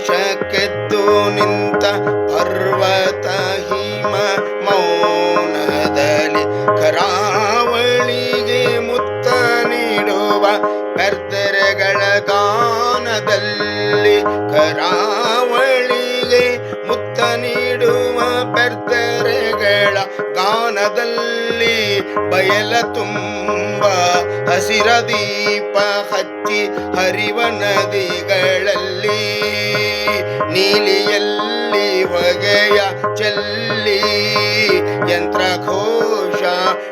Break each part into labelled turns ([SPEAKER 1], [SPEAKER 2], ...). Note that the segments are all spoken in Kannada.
[SPEAKER 1] ಆಕಾಶಕ್ಕೆದ್ದು ನಿಂತ ಪರ್ವತ ಹಿಮ ಮೌನದಲ್ಲಿ ಕರಾವಳಿಗೆ ಮುತ್ತ ನೀಡುವ ಬೆರ್ತೆರೆಗಳ ಗಾನದಲ್ಲಿ ಕರಾವಳಿಗೆ ಮುತ್ತ ನೀಡುವ ಬೆರ್ತೆರೆಗಳ ಗಾನದಲ್ಲಿ ಬಯಲ ತುಂಬ ಹಸಿರ ದೀಪ ಹಚ್ಚಿ ಹರಿವ ನದಿಗಳಲ್ಲಿ ನೀಲಿಯಲ್ಲಿ ಹೊಗೆಯ ಚೆಲ್ಲಿ ಯಂತ್ರಘೋಷ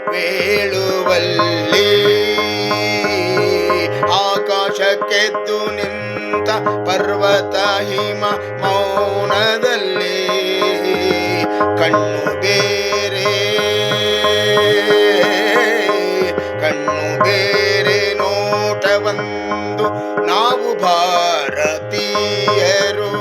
[SPEAKER 1] ವೇಳುವಲ್ಲಿ ಆಕಾಶಕ್ಕೆದ್ದು ನಿಂತ ಪರ್ವತ ಹಿಮ ಮೌನದಲ್ಲಿ ಕಣ್ಣು ಬೇರೆ ನೋಟವೊಂದು ನಾವು ಭಾರತೀಯರು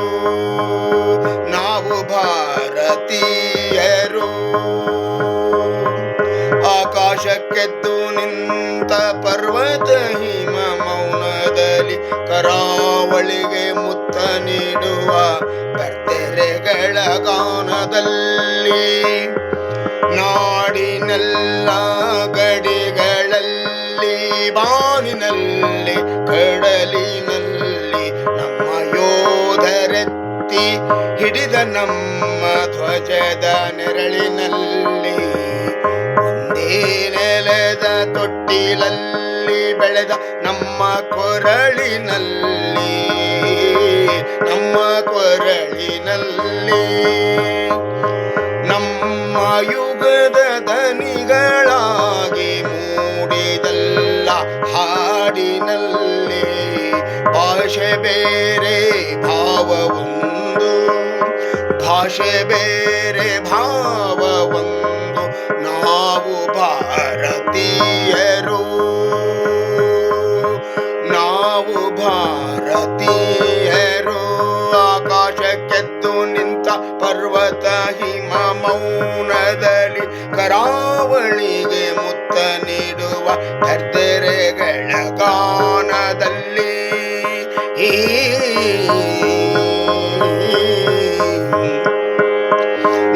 [SPEAKER 1] ಆಕಾಶಕ್ಕೆದ್ದು ನಿಂತ ಪರ್ವತ ಹಿಮ ಮೌನದಲ್ಲಿ ಕರಾವಳಿಗೆ ಮುತ್ತ ನೀಡುವ ಬೆರ್ತೆರೆಗಳ ಗಾನದಲ್ಲಿ ನಾಡಿನೆಲ್ಲ ಗಡಿಗಳಲ್ಲಿ ಬಾನಿನಲ್ಲಿ ಕಡಲಿನಲ್ಲಿ ನಮ್ಮ ಯೋಧರೆತ್ತಿ ಹಿಡಿದ ನಮ್ಮ ಧ್ವಜದ ನೆರಳಿನಲ್ಲಿ ಒಂದೇ ನೆಲದ ತೊಟ್ಟಿಲಲ್ಲಿ ಬೆಳೆದ ನಮ್ಮ ಕೊರಳಿನಲ್ಲಿ ನಮ್ಮ ಯುಗದ ದನಿಗಳಾಗಿ ಮೂಡಿದಲ್ಲ ಹಾಡಿನಲ್ಲಿ ಭಾಷೆ ಬೇರೆ ಭಾವವೊಂದು ನಾವು ಭಾರತೀಯರು ಆಕಾಶಕ್ಕೆದ್ದು ನಿಂತ ಪರ್ವತ ಹಿಮ ಮೌನದಲ್ಲಿ ಕರಾವಳಿಗೆ ಮುತ್ತ ನೀಡುವ ಬೆರ್ತೆರೆಗಳ ಗಾನದಲ್ಲಿ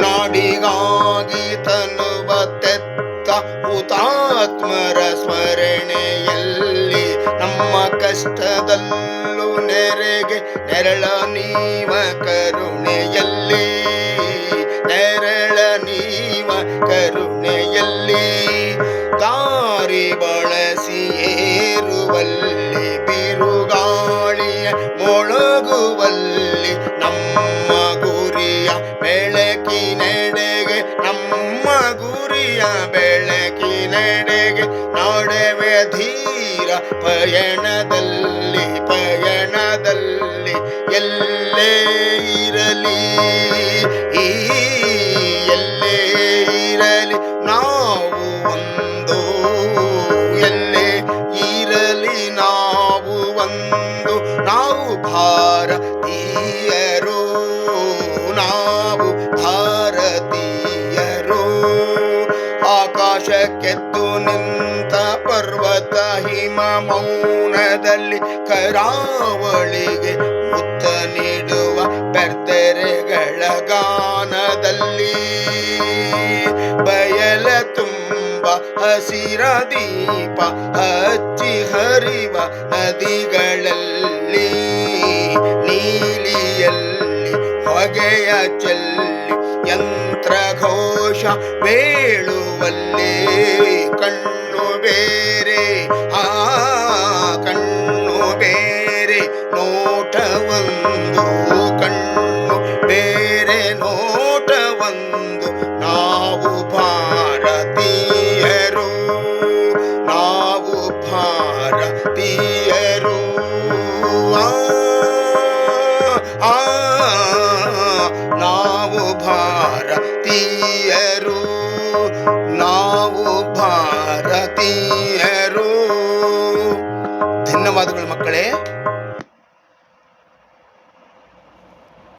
[SPEAKER 1] ನಾಡಿಗಾಗಿ ತನುವ ತೆತ್ತ ಹುತಾತ್ಮರ ಸ್ಮರಣೆಯಲ್ಲಿ ನಮ್ಮ ಕಷ್ಟದಲ್ಲೂ ನೆರೆಗೆ ನೆರಳ ನೀವ ಕರುಣೆಯಲ್ಲಿ ದಾರಿ ಬಳಸಿ ಏರುವಲ್ಲಿ ಬಿರುಗಾಳಿಯ ಮೊಳಗುವಲ್ಲಿ ನಮ್ಮ ಗುರಿಯ ಬೆಳಕಿನೆಡೆಗೆ ನಾಡುವೆ ಧೀರ ಪಯಣದಲ್ಲಿ ಎಲ್ಲೇ ಇರಲಿ ನಾವು ಒಂದು ನಾವು ಭಾರತೀಯರು ಆಕಾಶಕ್ಕೆದ್ದು ನಿಂತ ಪರ್ವತ ಹಿಮ ಮೌನದಲ್ಲಿ ಕರಾವಳಿಗೆ ಮುತ್ತ ನೀಡುವ ಬೆರ್ತೆರೆಗಳ ಗಾನದಲ್ಲಿ ಬಯಲ ತುಂಬ ಹಸಿರ ದೀಪ ಹಚ್ಚಿ ಹರಿವ ನದಿಗಳಲ್ಲಿ ನೀಲಿಯಲ್ಲಿ ಹೊಗೆಯ ಚೆಲ್ಲಿ ಯಂತ್ರಘೋಷ ವೇಳುವಲ್ಲಿ ಕಣ್ಣು ಬೇರೆ ನೋಟವೊಂದು ನಾವು ಭಾರತೀಯರು ಧನ್ಯವಾದಗಳು ಮಕ್ಕಳೇ.